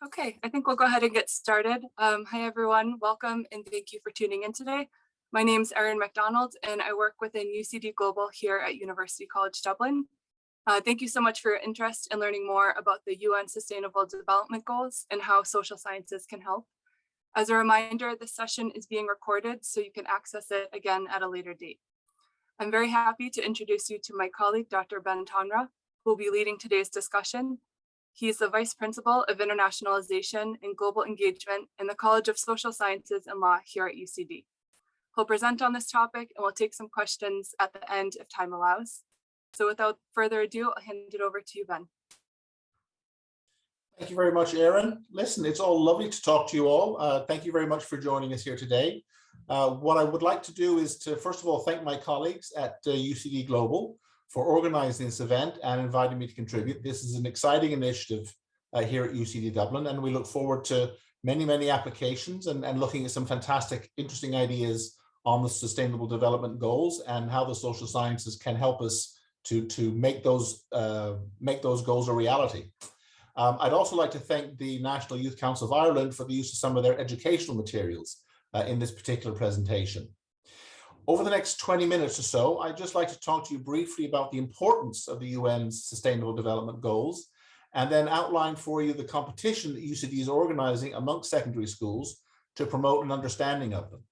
Okay, I think we'll go ahead and get started. Hi, everyone. Welcome and thank you for tuning in today. My name is Erin McDonald and I work within UCD Global here at University College Dublin. Thank you so much for your interest in learning more about the UN Sustainable Development Goals and how social sciences can help. As a reminder, this session is being recorded so you can access it again at a later date. I'm very happy to introduce you to my colleague, Dr. Ben Tonra, who will be leading today's discussion. He is the Vice Principal of Internationalization and Global Engagement in the College of Social Sciences and Law here at UCD. He'll present on this topic and we'll take some questions at the end if time allows. So without further ado, I'll hand it over to you, Ben. Thank you very much, Erin. Listen, it's all lovely to talk to you all. Thank you very much for joining us here today. What I would like to do is to, first of all, thank my colleagues at UCD Global for organizing this event and inviting me to contribute. This is an exciting initiative here at UCD Dublin, and we look forward to many applications and looking at some fantastic, interesting ideas on the Sustainable Development Goals and how the social sciences can help us to make those goals a reality. I'd also like to thank the National Youth Council of Ireland for the use of some of their educational materials in this particular presentation. Over the next 20 minutes or so, I'd just like to talk to you briefly about the importance of the UN's Sustainable Development Goals, and then outline for you the competition that UCD is organizing amongst secondary schools to promote an understanding of them.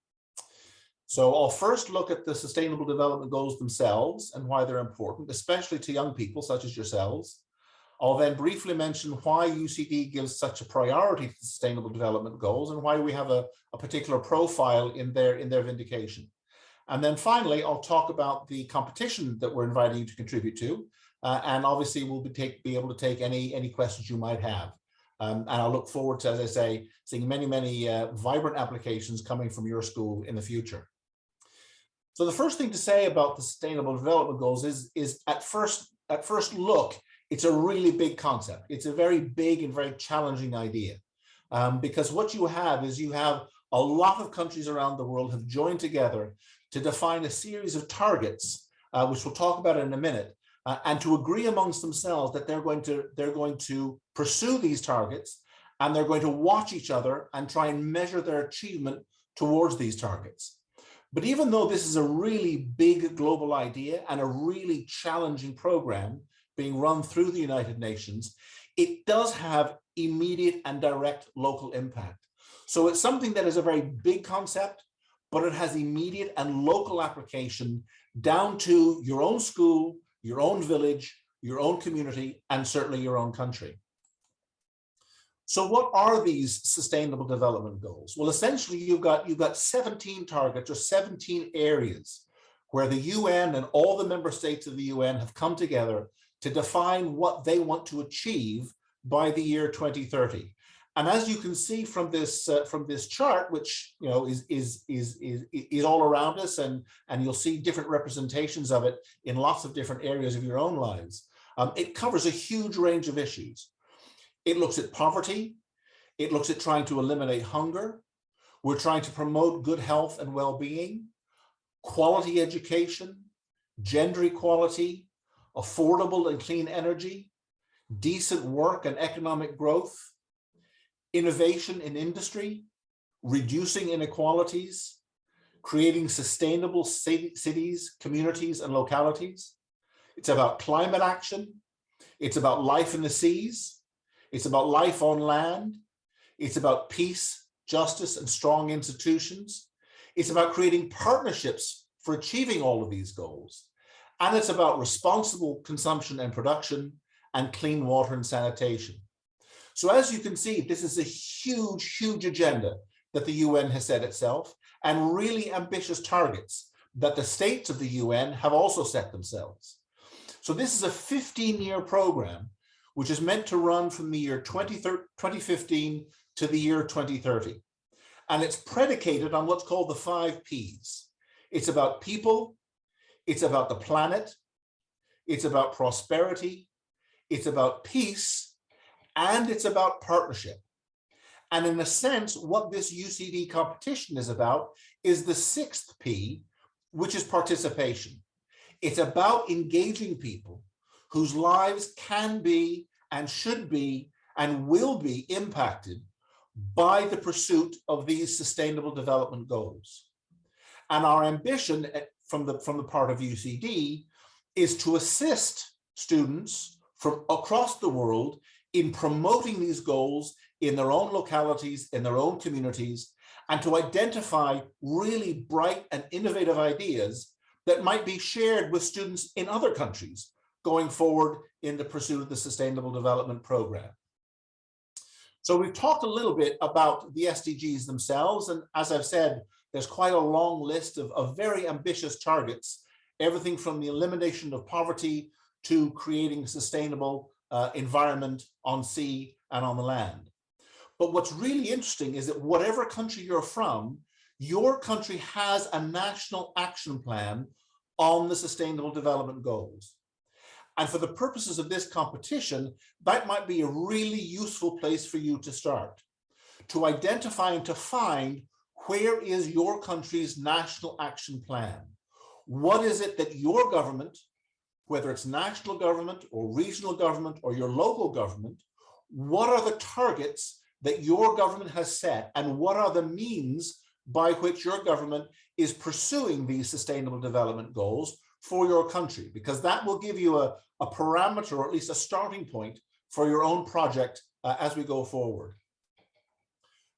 So I'll first look at the Sustainable Development Goals themselves and why they're important, especially to young people such as yourselves. I'll then briefly mention why UCD gives such a priority to Sustainable Development Goals and why we have a particular profile in their vindication. And then finally, I'll talk about the competition that we're inviting you to contribute to. And obviously, we'll be able to take any questions you might have. And I'll look forward to, as I say, seeing many vibrant applications coming from your school in the future. So the first thing to say about the Sustainable Development Goals is at first look, it's a really big concept. It's a very big and very challenging idea. Because what you have is a lot of countries around the world have joined together to define a series of targets, which we'll talk about in a minute, and to agree amongst themselves that they're going to pursue these targets, and they're going to watch each other and try and measure their achievement towards these targets. But even though this is a really big global idea and a really challenging program being run through the United Nations, it does have immediate and direct local impact. So it's something that is a very big concept, but it has immediate and local application down to your own school, your own village, your own community, and certainly your own country. So what are these Sustainable Development Goals? Well, essentially, you've got 17 targets or 17 areas where the UN and all the member states of the UN have come together to define what they want to achieve by the year 2030. And as you can see from this chart, which is all around us, and you'll see different representations of it in lots of different areas of your own lives, it covers a huge range of issues. It looks at poverty. It looks at trying to eliminate hunger. We're trying to promote good health and well-being, quality education, gender equality, affordable and clean energy, decent work and economic growth, innovation in industry, reducing inequalities, creating sustainable cities, communities, and localities. It's about climate action. It's about life in the seas. It's about life on land. It's about peace, justice, and strong institutions. It's about creating partnerships for achieving all of these goals. And it's about responsible consumption and production and clean water and sanitation. So as you can see, this is a huge agenda that the UN has set itself, and really ambitious targets that the states of the UN have also set themselves. So this is a 15-year program, which is meant to run from the year 2015 to the year 2030. And it's predicated on what's called the 5 Ps. It's about people, it's about the planet, it's about prosperity, it's about peace, and it's about partnership. And in a sense, what this UCD competition is about is the 6th P, which is participation. It's about engaging people whose lives can be and should be and will be impacted by the pursuit of these sustainable development goals. And our ambition from the part of UCD is to assist students from across the world in promoting these goals in their own localities, in their own communities, and to identify really bright and innovative ideas that might be shared with students in other countries going forward in the pursuit of the Sustainable Development Program. So we've talked a little bit about the SDGs themselves, and as I've said, there's quite a long list of very ambitious targets, everything from the elimination of poverty to creating a sustainable environment on sea and on the land. But what's really interesting is that whatever country you're from, your country has a national action plan on the Sustainable Development Goals. And for the purposes of this competition, that might be a really useful place for you to start, to identify and to find where is your country's national action plan. What is it that your government, whether it's national government or regional government or your local government, what are the targets that your government has set, and what are the means by which your government is pursuing these sustainable development goals for your country? Because that will give you a parameter, or at least a starting point for your own project as we go forward.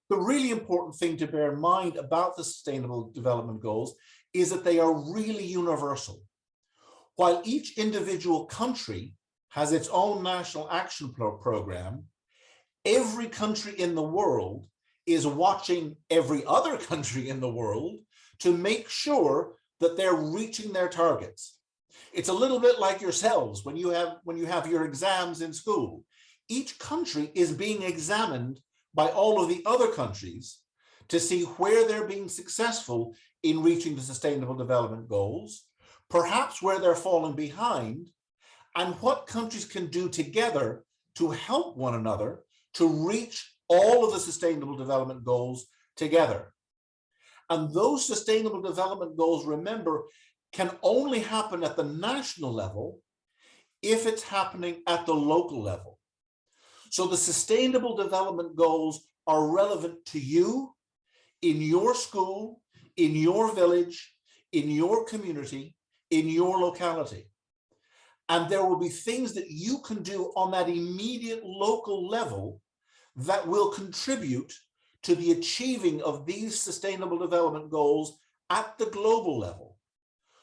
The really important thing to bear in mind about the Sustainable Development Goals is that they are really universal. While each individual country has its own national action program, every country in the world is watching every other country in the world to make sure that they're reaching their targets. It's a little bit like yourselves when you have your exams in school. Each country is being examined by all of the other countries to see where they're being successful in reaching the Sustainable Development Goals, perhaps where they're falling behind, and what countries can do together to help one another to reach all of the Sustainable Development Goals together. And those Sustainable Development Goals, remember, can only happen at the national level if it's happening at the local level. So the Sustainable Development Goals are relevant to you, in your school, in your village, in your community, in your locality. And there will be things that you can do on that immediate local level that will contribute to the achieving of these Sustainable Development Goals at the global level.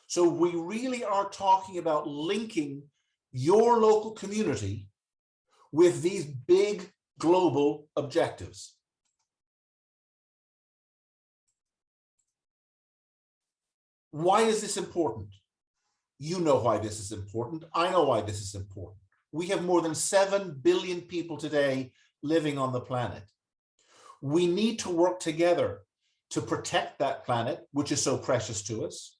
So we really are talking about linking your local community with these big global objectives. Why is this important? You know why this is important. I know why this is important. We have more than 7 billion people today living on the planet. We need to work together to protect that planet, which is so precious to us,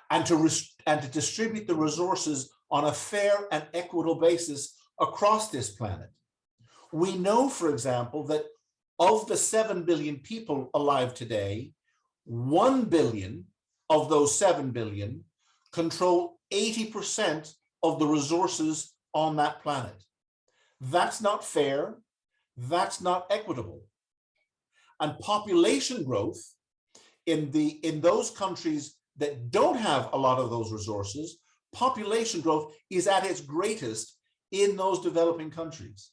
and to distribute the resources on a fair and equitable basis across this planet. We know, for example, that of the 7 billion people alive today, 1 billion of those 7 billion control 80% of the resources on that planet. That's not fair. That's not equitable. And population growth in those countries that don't have a lot of those resources, population growth is at its greatest in those developing countries.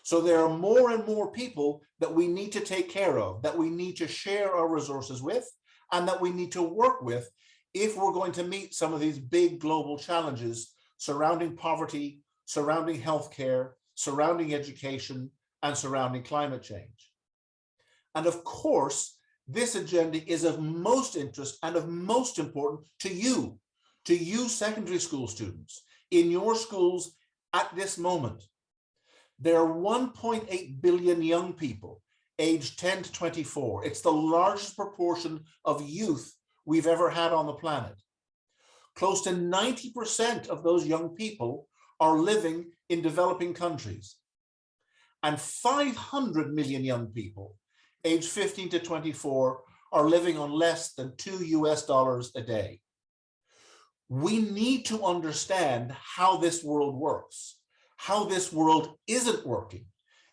So there are more and more people that we need to take care of, that we need to share our resources with, and that we need to work with if we're going to meet some of these big global challenges surrounding poverty, surrounding healthcare, surrounding education, and surrounding climate change. And of course, this agenda is of most interest and of most important to you secondary school students, in your schools at this moment. There are 1.8 billion young people aged 10 to 24. It's the largest proportion of youth we've ever had on the planet. Close to 90% of those young people are living in developing countries. And 500 million young people aged 15 to 24 are living on less than $2 US a day. We need to understand how this world works, how this world isn't working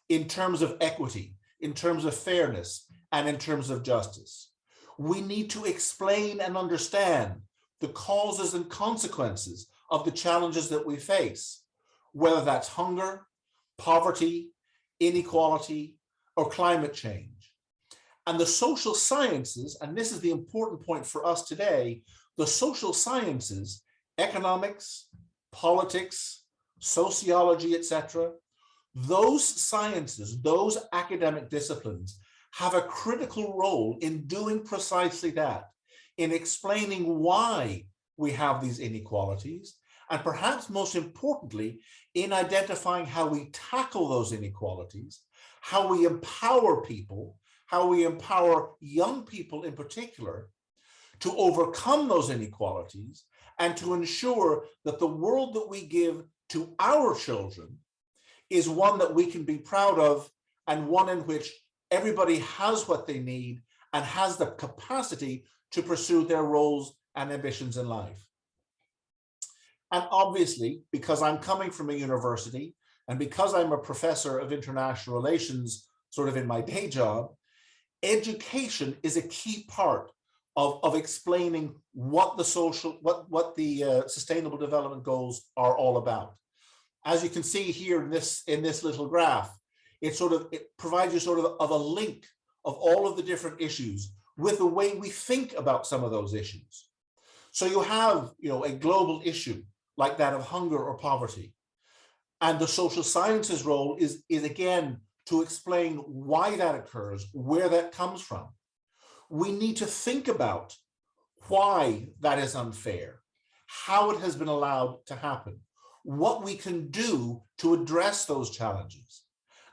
in terms of equity, in terms of fairness, and in terms of justice. We need to explain and understand the causes and consequences of the challenges that we face, whether that's hunger, poverty, inequality, or climate change. And the social sciences, and this is the important point for us today, the social sciences, economics, politics, sociology, etc., those sciences, those academic disciplines have a critical role in doing precisely that, in explaining why we have these inequalities, and perhaps most importantly, in identifying how we tackle those inequalities, how we empower people, how we empower young people in particular to overcome those inequalities and to ensure that the world that we give to our children is one that we can be proud of and one in which everybody has what they need and has the capacity to pursue their roles and ambitions in life. And obviously, because I'm coming from a university and because I'm a professor of international relations, sort of in my day job, education is a key part of explaining what the sustainable development goals are all about. As you can see here in this little graph, it provides you sort of a link of all of the different issues with the way we think about some of those issues. So you have, a global issue like that of hunger or poverty. And the social sciences role is again to explain why that occurs, where that comes from. We need to think about why that is unfair, how it has been allowed to happen, what we can do to address those challenges.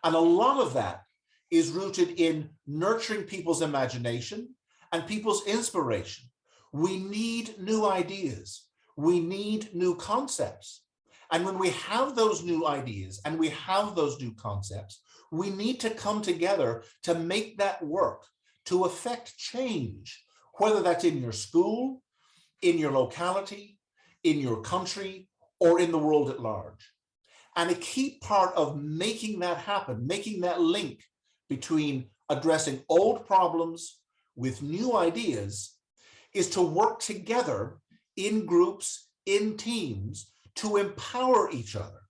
And a lot of that is rooted in nurturing people's imagination and people's inspiration. We need new ideas. We need new concepts. And when we have those new ideas and we have those new concepts, we need to come together to make that work, to affect change, whether that's in your school, in your locality, in your country, or in the world at large. And a key part of making that happen, making that link between addressing old problems with new ideas, is to work together in groups, in teams, to empower each other,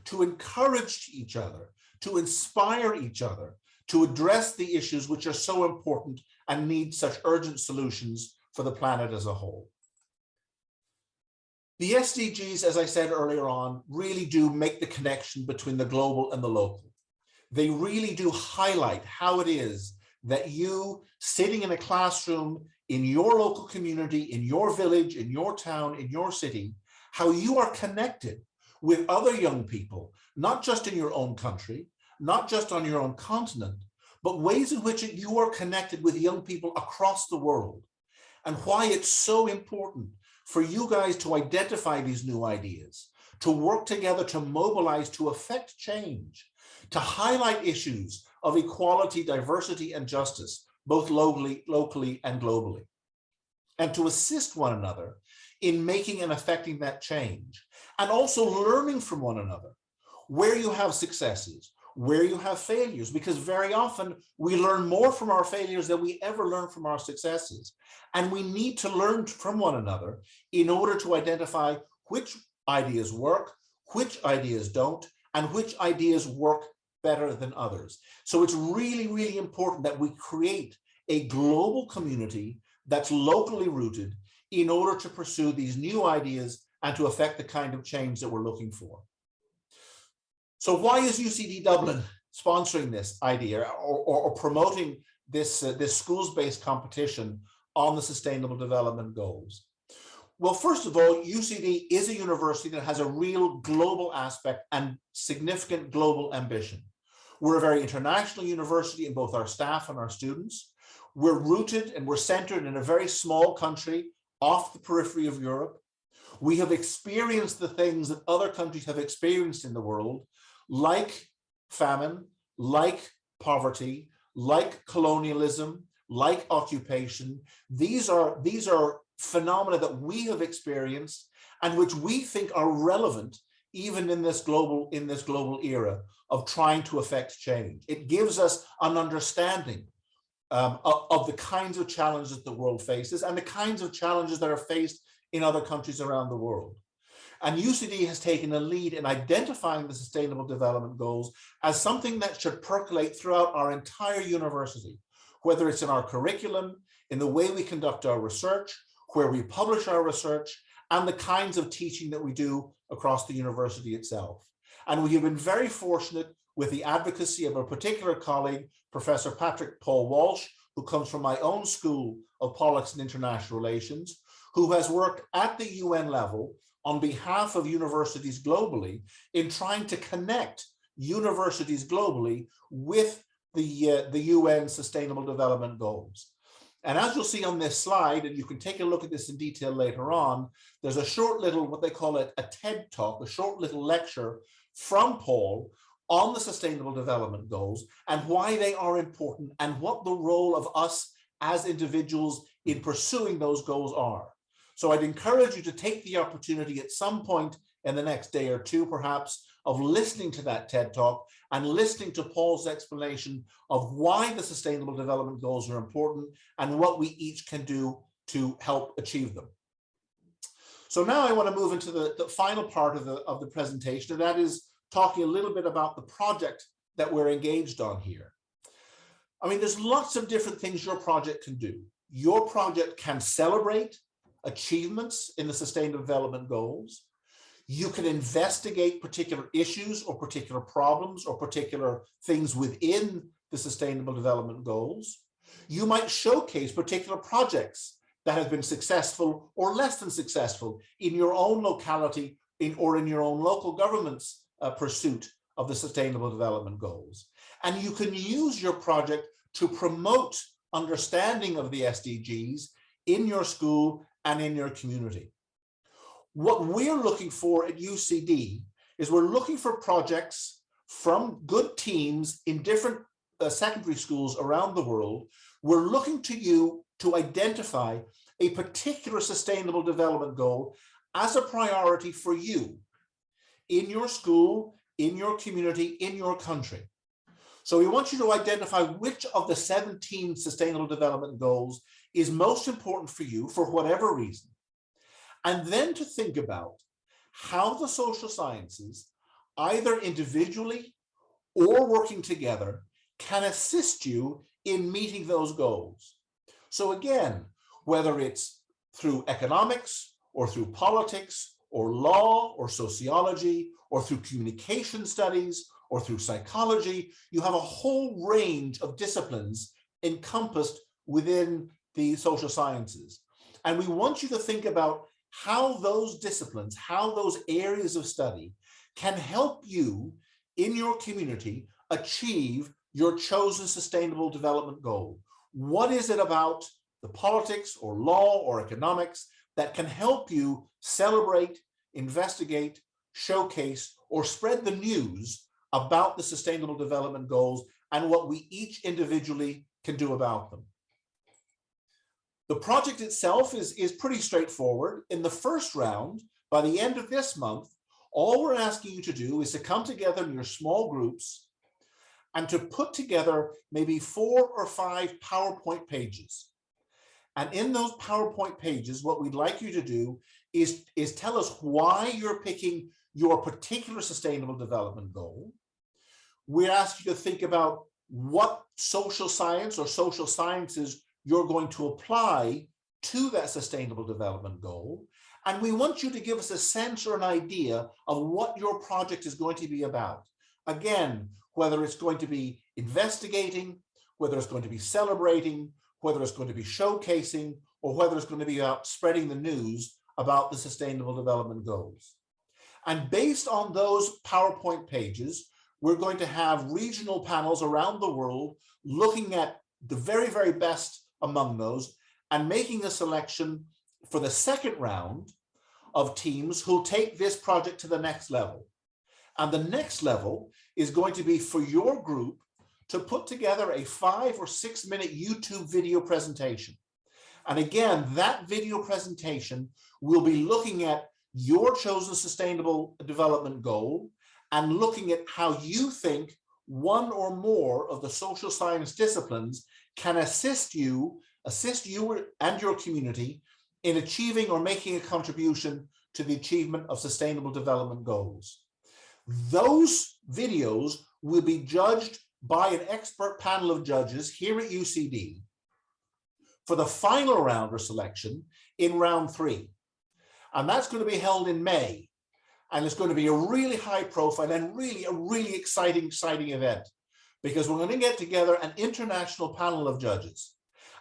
to encourage each other, to inspire each other, to address the issues which are so important and need such urgent solutions for the planet as a whole. The SDGs, as I said earlier on, really do make the connection between the global and the local. They really do highlight how it is that you, sitting in a classroom in your local community, in your village, in your town, in your city, how you are connected with other young people, not just in your own country, not just on your own continent, but ways in which you are connected with young people across the world, and why it's so important for you guys to identify these new ideas, to work together, to mobilize, to affect change, to highlight issues of equality, diversity, and justice, both locally and globally, and to assist one another in making and affecting that change, and also learning from one another, where you have successes, where you have failures, because very often we learn more from our failures than we ever learn from our successes. And we need to learn from one another in order to identify which ideas work, which ideas don't, and which ideas work better than others. So it's really, really important that we create a global community that's locally rooted in order to pursue these new ideas and to affect the kind of change that we're looking for. So why is UCD Dublin sponsoring this idea or promoting this schools-based competition on the Sustainable Development Goals? Well, first of all, UCD is a university that has a real global aspect and significant global ambition. We're a very international university in both our staff and our students. We're rooted and we're centered in a very small country off the periphery of Europe. We have experienced the things that other countries have experienced in the world, like famine, like poverty, like colonialism, like occupation. These are phenomena that we have experienced and which we think are relevant even in this global era of trying to affect change. It gives us an understanding of the kinds of challenges the world faces and the kinds of challenges that are faced in other countries around the world. And UCD has taken a lead in identifying the Sustainable Development Goals as something that should percolate throughout our entire university, whether it's in our curriculum, in the way we conduct our research, where we publish our research, and the kinds of teaching that we do across the university itself. And we have been very fortunate with the advocacy of a particular colleague, Professor Patrick Paul Walsh, who comes from my own School of Politics and International Relations, who has worked at the UN level on behalf of universities globally in trying to connect universities globally with the UN Sustainable Development Goals. And as you'll see on this slide, and you can take a look at this in detail later on, there's a short little, what they call a TED Talk, a short little lecture from Paul on the Sustainable Development Goals and why they are important and what the role of us as individuals in pursuing those goals are. So I'd encourage you to take the opportunity at some point in the next day or two, perhaps, of listening to that TED Talk and listening to Paul's explanation of why the Sustainable Development Goals are important and what we each can do to help achieve them. So now I want to move into the final part of the presentation, and that is talking a little bit about the project that we're engaged on here. I mean, there's lots of different things your project can do. Your project can celebrate achievements in the Sustainable Development Goals. You can investigate particular issues or particular problems or particular things within the Sustainable Development Goals. You might showcase particular projects that have been successful or less than successful in your own locality or in your own local government's pursuit of the Sustainable Development Goals. And you can use your project to promote understanding of the SDGs in your school and in your community. What we're looking for at UCD is we're looking for projects from good teams in different secondary schools around the world. We're looking to you to identify a particular Sustainable Development Goal as a priority for you in your school, in your community, in your country. So we want you to identify which of the 17 Sustainable Development Goals is most important for you for whatever reason. And then to think about how the social sciences, either individually or working together, can assist you in meeting those goals. So again, whether it's through economics or through politics or law or sociology or through communication studies or through psychology, you have a whole range of disciplines encompassed within the social sciences. And we want you to think about how those disciplines, how those areas of study can help you in your community achieve your chosen Sustainable Development Goal. What is it about the politics or law or economics that can help you celebrate, investigate, showcase, or spread the news about the Sustainable Development Goals and what we each individually can do about them? The project itself is pretty straightforward. In the first round, by the end of this month, all we're asking you to do is to come together in your small groups and to put together maybe 4 or 5 PowerPoint pages. And in those PowerPoint pages, what we'd like you to do is tell us why you're picking your particular Sustainable Development Goal. We ask you to think about what social science or social sciences you're going to apply to that Sustainable Development Goal. And we want you to give us a sense or an idea of what your project is going to be about. Again, whether it's going to be investigating, whether it's going to be celebrating, whether it's going to be showcasing, or whether it's going to be about spreading the news about the Sustainable Development Goals. And based on those PowerPoint pages, we're going to have regional panels around the world looking at the very, very best among those and making a selection for the second round of teams who'll take this project to the next level. And the next level is going to be for your group to put together a 5 or 6 minute YouTube video presentation. And again, that video presentation will be looking at your chosen sustainable development goal and looking at how you think one or more of the social science disciplines can assist you and your community in achieving or making a contribution to the achievement of sustainable development goals. Those videos will be judged by an expert panel of judges here at UCD for the final round or selection in round 3. And that's going to be held in May. And it's going to be a really high profile and really a really exciting event, because we're going to get together an international panel of judges.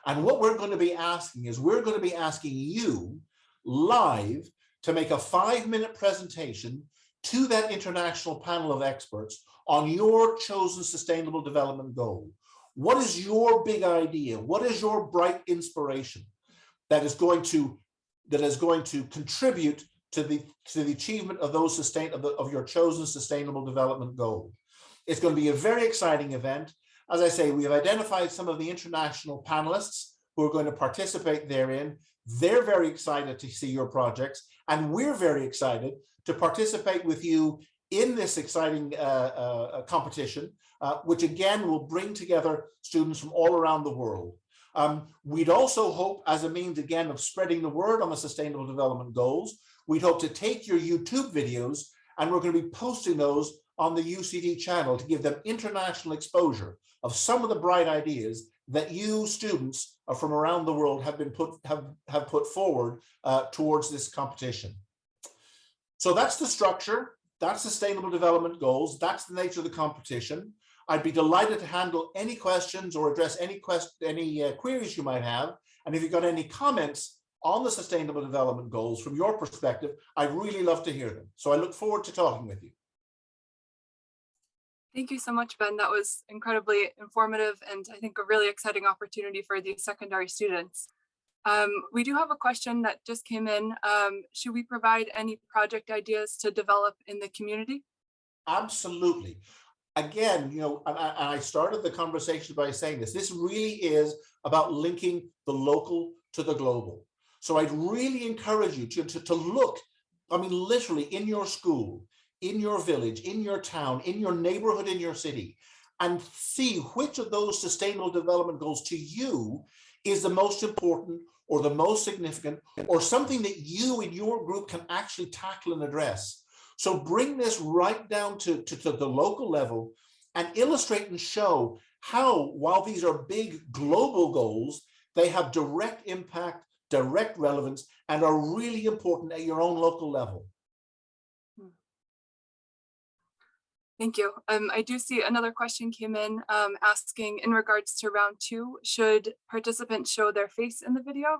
And what we're going to be asking is, we're going to be asking you live to make a 5-minute presentation to that international panel of experts on your chosen sustainable development goal. What is your big idea? What is your bright inspiration that is going to contribute to the achievement of those of your chosen sustainable development goal? It's going to be a very exciting event. As I say, we have identified some of the international panelists who are going to participate therein. They're very excited to see your projects, and we're very excited to participate with you in this exciting competition, which again will bring together students from all around the world. We'd also hope, as a means again of spreading the word on the Sustainable Development Goals, we'd hope to take your YouTube videos, and we're going to be posting those on the UCD channel to give them international exposure of some of the bright ideas that you students from around the world have put forward towards this competition. So that's the structure, that's Sustainable Development Goals, that's the nature of the competition. I'd be delighted to handle any questions or address any queries you might have. And if you've got any comments on the Sustainable Development Goals from your perspective, I'd really love to hear them. So I look forward to talking with you. Thank you so much, Ben. That was incredibly informative and I think a really exciting opportunity for these secondary students. We do have a question that just came in. Should we provide any project ideas to develop in the community? Absolutely. Again, you know, and I started the conversation by saying this really is about linking the local to the global. So I'd really encourage you to look, I mean, literally in your school, in your village, in your town, in your neighborhood, in your city, and see which of those sustainable development goals to you is the most important or the most significant, or something that you in your group can actually tackle and address. So bring this right down to the local level and illustrate and show how, while these are big global goals, they have direct impact, direct relevance, and are really important at your own local level. Thank you. I do see another question came in asking, in regards to round 2, should participants show their face in the video?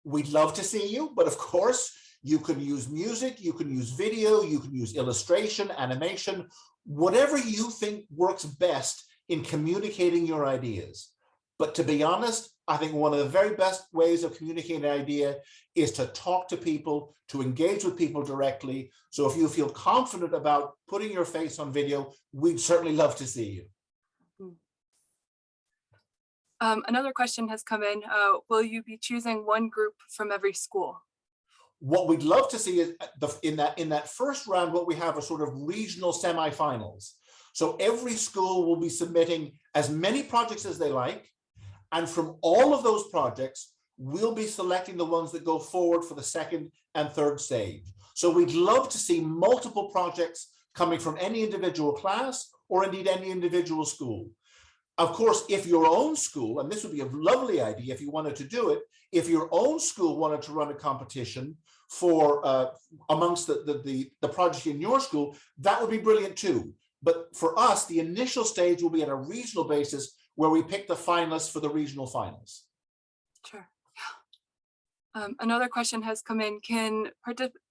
We'd love to see you, but of course, you can use music, you can use video, you can use illustration, animation, whatever you think works best in communicating your ideas. But to be honest, I think one of the very best ways of communicating an idea is to talk to people, to engage with people directly. So if you feel confident about putting your face on video, we'd certainly love to see you. Another question has come in. Will you be choosing one group from every school? What we'd love to see is in that first round, what we have are sort of regional semifinals. So every school will be submitting as many projects as they like. And from all of those projects, we'll be selecting the ones that go forward for the second and third stage. So we'd love to see multiple projects coming from any individual class or indeed any individual school. Of course, if your own school, and this would be a lovely idea if you wanted to do it, if your own school wanted to run a competition for amongst the projects in your school, that would be brilliant too. But for us, the initial stage will be at a regional basis where we pick the finalists for the regional finals. Sure. Another question has come in. Can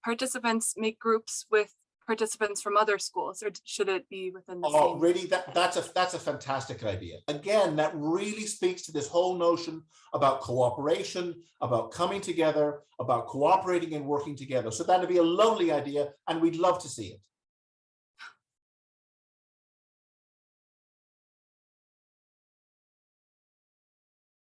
participants make groups with participants from other schools, or should it be within the same? Really, that's a fantastic idea. Again, that really speaks to this whole notion about cooperation, about coming together, about cooperating and working together. So that'd be a lovely idea, and we'd love to see it.